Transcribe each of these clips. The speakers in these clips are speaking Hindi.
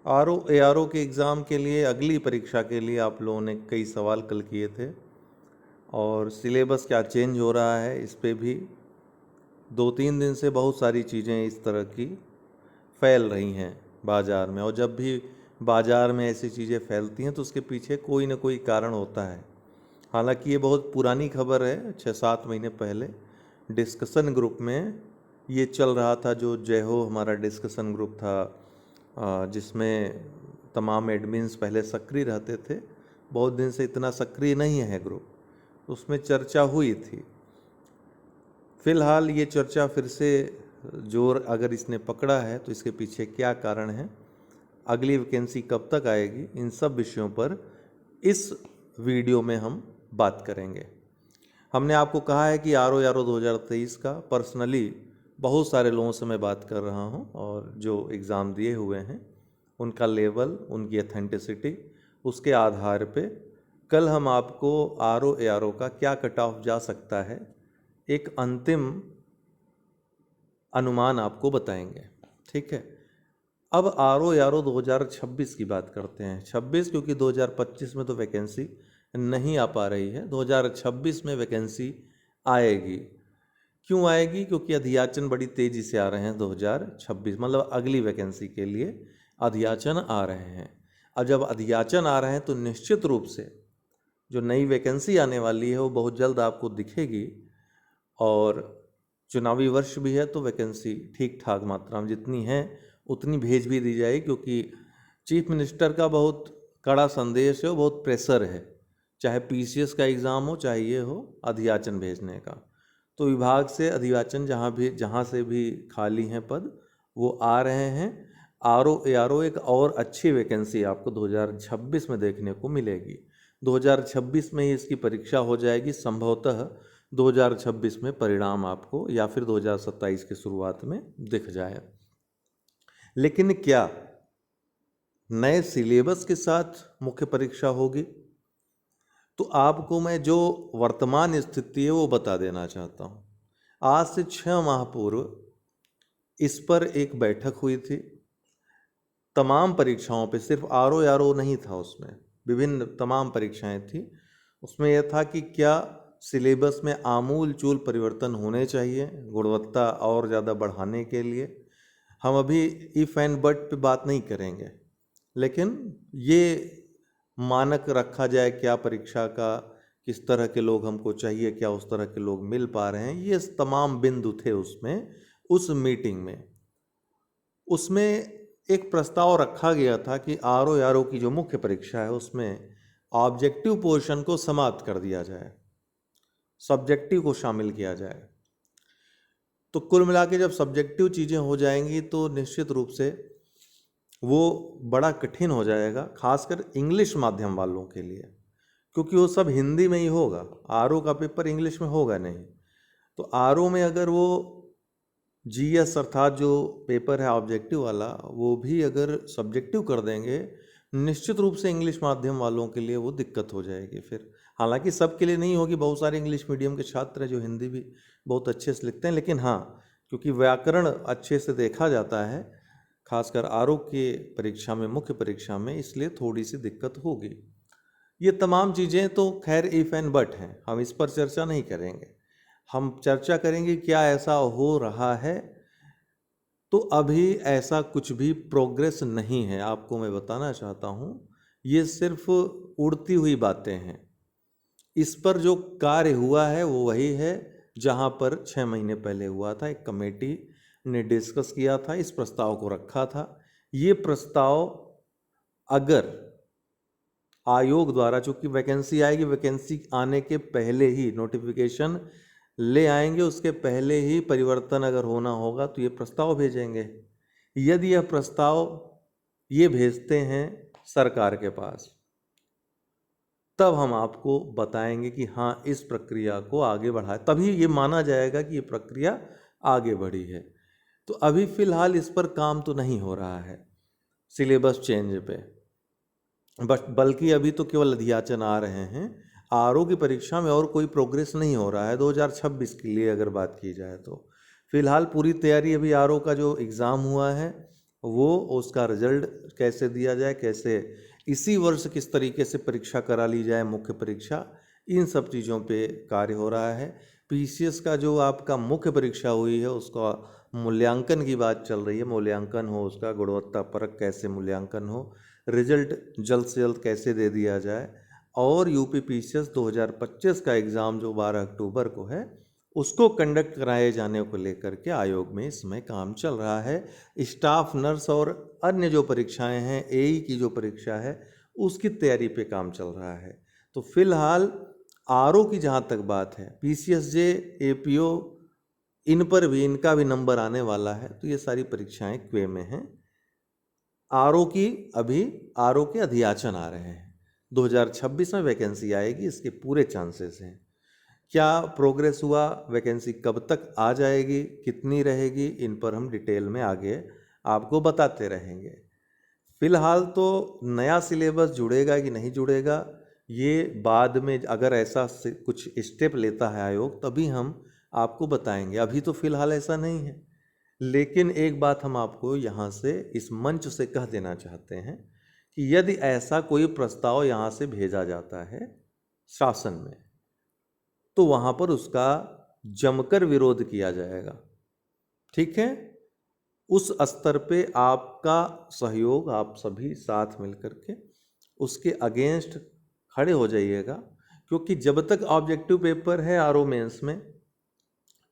ARO के एग्ज़ाम के लिए, अगली परीक्षा के लिए आप लोगों ने कई सवाल कल किए थे, और सिलेबस क्या चेंज हो रहा है इस पे भी 2-3 दिन से बहुत सारी चीज़ें इस तरह की फैल रही हैं बाज़ार में। और जब भी बाज़ार में ऐसी चीज़ें फैलती हैं तो उसके पीछे कोई ना कोई कारण होता है। हालांकि ये बहुत पुरानी खबर है, 6-7 महीने पहले डिस्कशन ग्रुप में ये चल रहा था, जो जय हो हमारा डिस्कशन ग्रुप था, जिसमें तमाम एडमिन्स पहले सक्रिय रहते थे। बहुत दिन से इतना सक्रिय नहीं है ग्रुप, उसमें चर्चा हुई थी। फिलहाल ये चर्चा फिर से जोर अगर इसने पकड़ा है तो इसके पीछे क्या कारण है, अगली वैकेंसी कब तक आएगी, इन सब विषयों पर इस वीडियो में हम बात करेंगे। हमने आपको कहा है कि ARO 2023 का पर्सनली बहुत सारे लोगों से मैं बात कर रहा हूं, और जो एग्ज़ाम दिए हुए हैं उनका लेवल, उनकी ऑथेंटिसिटी, उसके आधार पे कल हम आपको ARO का क्या कट ऑफ जा सकता है, एक अंतिम अनुमान आपको बताएंगे। ठीक है, अब ARO 2026 की बात करते हैं। 26 क्योंकि 2025 में तो वैकेंसी नहीं आ पा रही है, 2026 में वैकेंसी आएगी। क्यों आएगी? क्योंकि अधियाचन बड़ी तेज़ी से आ रहे हैं 2026, मतलब अगली वैकेंसी के लिए अधियाचन आ रहे हैं। अब जब अधियाचन आ रहे हैं तो निश्चित रूप से जो नई वैकेंसी आने वाली है वो बहुत जल्द आपको दिखेगी, और चुनावी वर्ष भी है तो वैकेंसी ठीक ठाक मात्रा में जितनी है उतनी भेज भी दी जाएगी, क्योंकि चीफ मिनिस्टर का बहुत कड़ा संदेश है, बहुत प्रेशर है, चाहे PCS का एग्ज़ाम हो चाहे ये हो, अधियाचन भेजने का। तो विभाग से अधियाचन जहाँ से भी खाली हैं पद वो आ रहे हैं। ARO एक और अच्छी वैकेंसी आपको 2026 में देखने को मिलेगी। 2026 में ही इसकी परीक्षा हो जाएगी, संभवतः 2026 में परिणाम आपको या फिर 2027 की शुरुआत में दिख जाए। लेकिन क्या नए सिलेबस के साथ मुख्य परीक्षा होगी? तो आपको मैं जो वर्तमान स्थिति है वो बता देना चाहता हूँ। आज से 6 माह पूर्व इस पर एक बैठक हुई थी। तमाम परीक्षाओं पे, सिर्फ ARO नहीं था, उसमें विभिन्न तमाम परीक्षाएं थी। उसमें यह था कि क्या सिलेबस में आमूल चूल परिवर्तन होने चाहिए गुणवत्ता और ज़्यादा बढ़ाने के लिए। हम अभी इफ़ एंड बट पे बात नहीं करेंगे, लेकिन ये मानक रखा जाए क्या परीक्षा का, किस तरह के लोग हमको चाहिए, क्या उस तरह के लोग मिल पा रहे हैं, ये तमाम बिंदु थे उसमें, उस मीटिंग में। उसमें एक प्रस्ताव रखा गया था कि ARO की जो मुख्य परीक्षा है उसमें ऑब्जेक्टिव पोर्शन को समाप्त कर दिया जाए, सब्जेक्टिव को शामिल किया जाए। तो कुल मिला के जब सब्जेक्टिव चीज़ें हो जाएंगी तो निश्चित रूप से वो बड़ा कठिन हो जाएगा, खासकर इंग्लिश माध्यम वालों के लिए, क्योंकि वो सब हिंदी में ही होगा। ARO का पेपर इंग्लिश में होगा नहीं। तो ARO में अगर वो GS अर्थात जो पेपर है ऑब्जेक्टिव वाला, वो भी अगर सब्जेक्टिव कर देंगे, निश्चित रूप से इंग्लिश माध्यम वालों के लिए वो दिक्कत हो जाएगी फिर। हालांकि सबके लिए नहीं होगी, बहुत सारे इंग्लिश मीडियम के छात्र हैं जो हिंदी भी बहुत अच्छे से लिखते हैं, लेकिन हाँ, क्योंकि व्याकरण अच्छे से देखा जाता है खासकर ARO के परीक्षा में, मुख्य परीक्षा में, इसलिए थोड़ी सी दिक्कत होगी। ये तमाम चीज़ें तो खैर इफ़ एंड बट हैं, हम इस पर चर्चा नहीं करेंगे। हम चर्चा करेंगे क्या ऐसा हो रहा है। तो अभी ऐसा कुछ भी प्रोग्रेस नहीं है, आपको मैं बताना चाहता हूँ। ये सिर्फ उड़ती हुई बातें हैं। इस पर जो कार्य हुआ है वो वही है जहाँ पर 6 महीने पहले हुआ था। एक कमेटी ने डिस्कस किया था, इस प्रस्ताव को रखा था। ये प्रस्ताव अगर आयोग द्वारा, चूंकि वैकेंसी आएगी, वैकेंसी आने के पहले ही नोटिफिकेशन ले आएंगे, उसके पहले ही परिवर्तन अगर होना होगा तो ये प्रस्ताव भेजेंगे। यदि यह प्रस्ताव ये भेजते हैं सरकार के पास, तब हम आपको बताएंगे कि हाँ इस प्रक्रिया को आगे बढ़ाए, तभी ये माना जाएगा कि ये प्रक्रिया आगे बढ़ी है। तो अभी फ़िलहाल इस पर काम तो नहीं हो रहा है सिलेबस चेंज पे, बस बल्कि अभी तो केवल अधियाचन आ रहे हैं। ARO की परीक्षा में और कोई प्रोग्रेस नहीं हो रहा है 2026 के लिए अगर बात की जाए तो। फिलहाल पूरी तैयारी, अभी ARO का जो एग्ज़ाम हुआ है वो उसका रिजल्ट कैसे दिया जाए, कैसे इसी वर्ष किस तरीके से परीक्षा करा ली जाए, मुख्य परीक्षा, इन सब चीज़ों पे कार्य हो रहा है। पीसीएस का जो आपका मुख्य परीक्षा हुई है उसका मूल्यांकन की बात चल रही है, मूल्यांकन हो उसका, गुणवत्ता परक कैसे मूल्यांकन हो, रिजल्ट जल्द से जल्द कैसे दे दिया जाए, और यूपी पीसीएस 2025 का एग्ज़ाम जो 12 अक्टूबर को है उसको कंडक्ट कराए जाने को लेकर के आयोग में इसमें काम चल रहा है। स्टाफ नर्स और अन्य जो परीक्षाएं हैं, एई की जो परीक्षा है उसकी तैयारी पे काम चल रहा है। तो फिलहाल आरओ की जहाँ तक बात है, पीसीएसजे, एपीओ, इन पर भी इनका भी नंबर आने वाला है, तो ये सारी परीक्षाएं क्वे में हैं। आरओ की अभी आरओ के अधियाचन आ रहे हैं, 2026 में वैकेंसी आएगी, इसके पूरे चांसेस हैं। क्या प्रोग्रेस हुआ, वैकेंसी कब तक आ जाएगी, कितनी रहेगी, इन पर हम डिटेल में आगे आपको बताते रहेंगे। फिलहाल तो नया सिलेबस जुड़ेगा कि नहीं जुड़ेगा ये बाद में, अगर ऐसा कुछ स्टेप लेता है आयोग तभी हम आपको बताएंगे, अभी तो फिलहाल ऐसा नहीं है। लेकिन एक बात हम आपको यहाँ से इस मंच से कह देना चाहते हैं कि यदि ऐसा कोई प्रस्ताव यहाँ से भेजा जाता है शासन में, तो वहाँ पर उसका जमकर विरोध किया जाएगा। ठीक है, उस स्तर पे आपका सहयोग, आप सभी साथ मिलकर के उसके अगेंस्ट खड़े हो जाइएगा, क्योंकि जब तक ऑब्जेक्टिव पेपर है आरओ मेंस में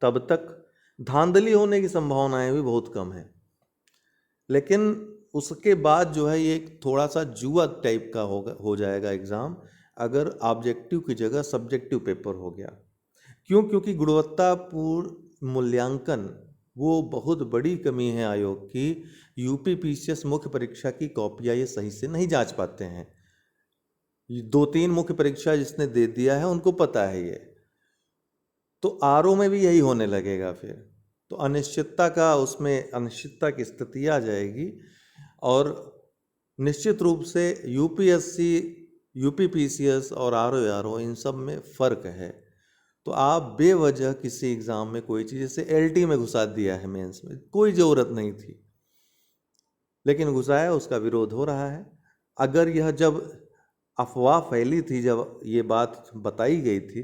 तब तक धांधली होने की संभावनाएं भी बहुत कम है। लेकिन उसके बाद जो है ये थोड़ा सा जुआ टाइप का हो जाएगा एग्ज़ाम, अगर ऑब्जेक्टिव की जगह सब्जेक्टिव पेपर हो गया। क्यों? क्योंकि गुणवत्तापूर्ण मूल्यांकन वो बहुत बड़ी कमी है आयोग की। यूपी पीसीएस मुख्य परीक्षा की कॉपियाँ ये सही से नहीं जांच पाते हैं। 2-3 मुख्य परीक्षा जिसने दे दिया है उनको पता है ये, तो आरओ में भी यही होने लगेगा फिर, तो उसमें अनिश्चितता की स्थिति आ जाएगी। और निश्चित रूप से यूपीएससी, यूपी पीसीएस और आरओ इन सब में फ़र्क है। तो आप बेवजह किसी एग्ज़ाम में कोई चीज़, जैसे एलटी में घुसा दिया है मेंस में, कोई ज़रूरत नहीं थी लेकिन घुसाया, उसका विरोध हो रहा है। अगर यह जब अफवाह फैली थी, जब ये बात बताई गई थी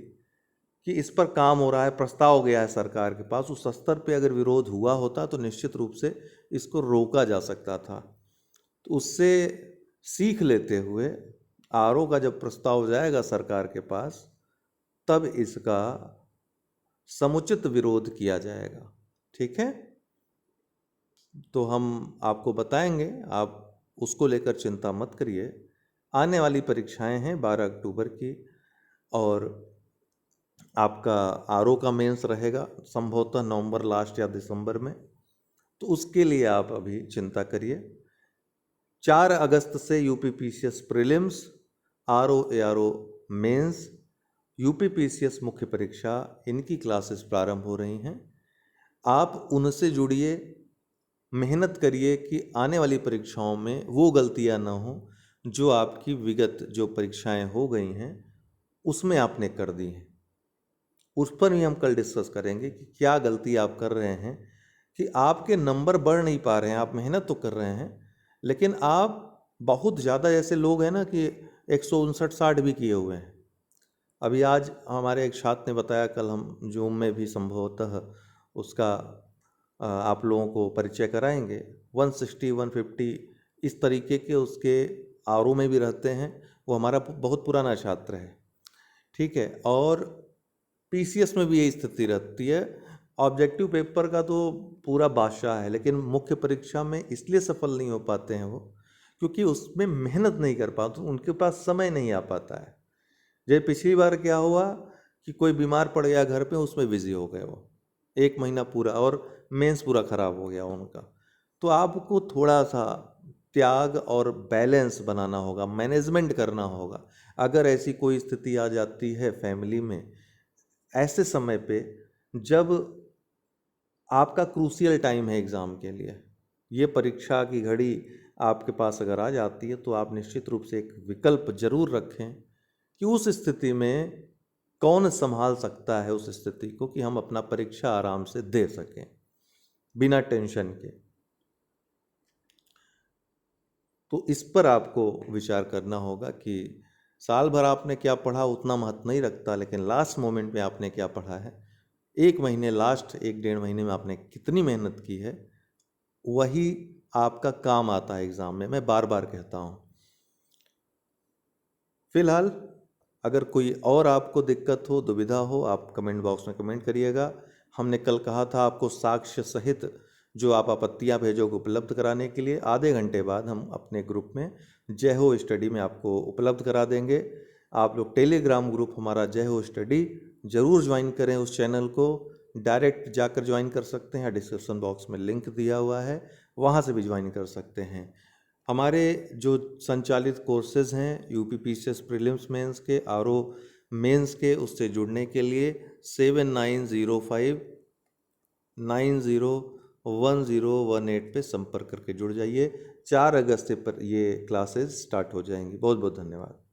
कि इस पर काम हो रहा है, प्रस्ताव गया है सरकार के पास, उस स्तर पे अगर विरोध हुआ होता तो निश्चित रूप से इसको रोका जा सकता था। तो उससे सीख लेते हुए आरओ का जब प्रस्ताव जाएगा सरकार के पास तब इसका समुचित विरोध किया जाएगा। ठीक है, तो हम आपको बताएंगे, आप उसको लेकर चिंता मत करिए। आने वाली परीक्षाएं हैं 12 अक्टूबर की, और आपका आरओ का मेंस रहेगा संभवतः नवंबर लास्ट या दिसंबर में, तो उसके लिए आप अभी चिंता करिए। 4 अगस्त से UP PCS prelims, RO ARO mains, UP PCS मुख्य परीक्षा, इनकी क्लासेस प्रारंभ हो रही हैं। आप उनसे जुड़िए, मेहनत करिए कि आने वाली परीक्षाओं में वो गलतियां ना हो जो आपकी विगत जो परीक्षाएं हो गई हैं उसमें आपने कर दी हैं। उस पर भी हम कल डिस्कस करेंगे कि क्या गलती आप कर रहे हैं कि आपके नंबर बढ़ नहीं पा रहे हैं। आप मेहनत तो कर रहे हैं लेकिन आप बहुत ज़्यादा, ऐसे लोग हैं ना कि 159-60 भी किए हुए हैं। अभी आज हमारे एक छात्र ने बताया, कल हम जूम में भी संभवतः उसका आप लोगों को परिचय कराएंगे, 160, 150 इस तरीके के उसके आरओ में भी रहते हैं। वो हमारा बहुत पुराना छात्र है। ठीक है, और पीसीएस में भी यही स्थिति रहती है। ऑब्जेक्टिव पेपर का तो पूरा बादशाह है, लेकिन मुख्य परीक्षा में इसलिए सफल नहीं हो पाते हैं वो, क्योंकि उसमें मेहनत नहीं कर पाते, उनके पास समय नहीं आ पाता है। जैसे पिछली बार क्या हुआ कि कोई बीमार पड़ गया घर पे, उसमें बिजी हो गए वो 1 महीना पूरा, और मेंस पूरा खराब हो गया उनका। तो आपको थोड़ा सा त्याग और बैलेंस बनाना होगा, मैनेजमेंट करना होगा। अगर ऐसी कोई स्थिति आ जाती है फैमिली में, ऐसे समय पे जब आपका क्रूशियल टाइम है एग्ज़ाम के लिए, ये परीक्षा की घड़ी आपके पास अगर आ जाती है, तो आप निश्चित रूप से एक विकल्प जरूर रखें कि उस स्थिति में कौन संभाल सकता है उस स्थिति को, कि हम अपना परीक्षा आराम से दे सकें बिना टेंशन के। तो इस पर आपको विचार करना होगा कि साल भर आपने क्या पढ़ा उतना महत्व नहीं रखता, लेकिन लास्ट मोमेंट में आपने क्या पढ़ा है, एक महीने, लास्ट 1-1.5 महीने में आपने कितनी मेहनत की है, वही आपका काम आता है एग्ज़ाम में। मैं बार बार कहता हूँ। फिलहाल अगर कोई और आपको दिक्कत हो, दुविधा हो, आप कमेंट बॉक्स में कमेंट करिएगा। हमने कल कहा था आपको साक्ष्य सहित जो आप आपत्तियां भेजोगे उपलब्ध कराने के लिए, आधे घंटे बाद हम अपने ग्रुप में जय हो स्टडी में आपको उपलब्ध करा देंगे। आप लोग टेलीग्राम ग्रुप हमारा जय हो स्टडी ज़रूर ज्वाइन करें। उस चैनल को डायरेक्ट जाकर ज्वाइन कर सकते हैं, डिस्क्रिप्शन बॉक्स में लिंक दिया हुआ है, वहाँ से भी ज्वाइन कर सकते हैं। हमारे जो संचालित कोर्सेज हैं यूपी पीसीएस प्रीलिम्स मेंस के, आरओ मेंस के, उससे जुड़ने के लिए 7905901018 पे संपर्क करके जुड़ जाइए। 4 अगस्त पर ये क्लासेस स्टार्ट हो जाएंगी। बहुत बहुत धन्यवाद।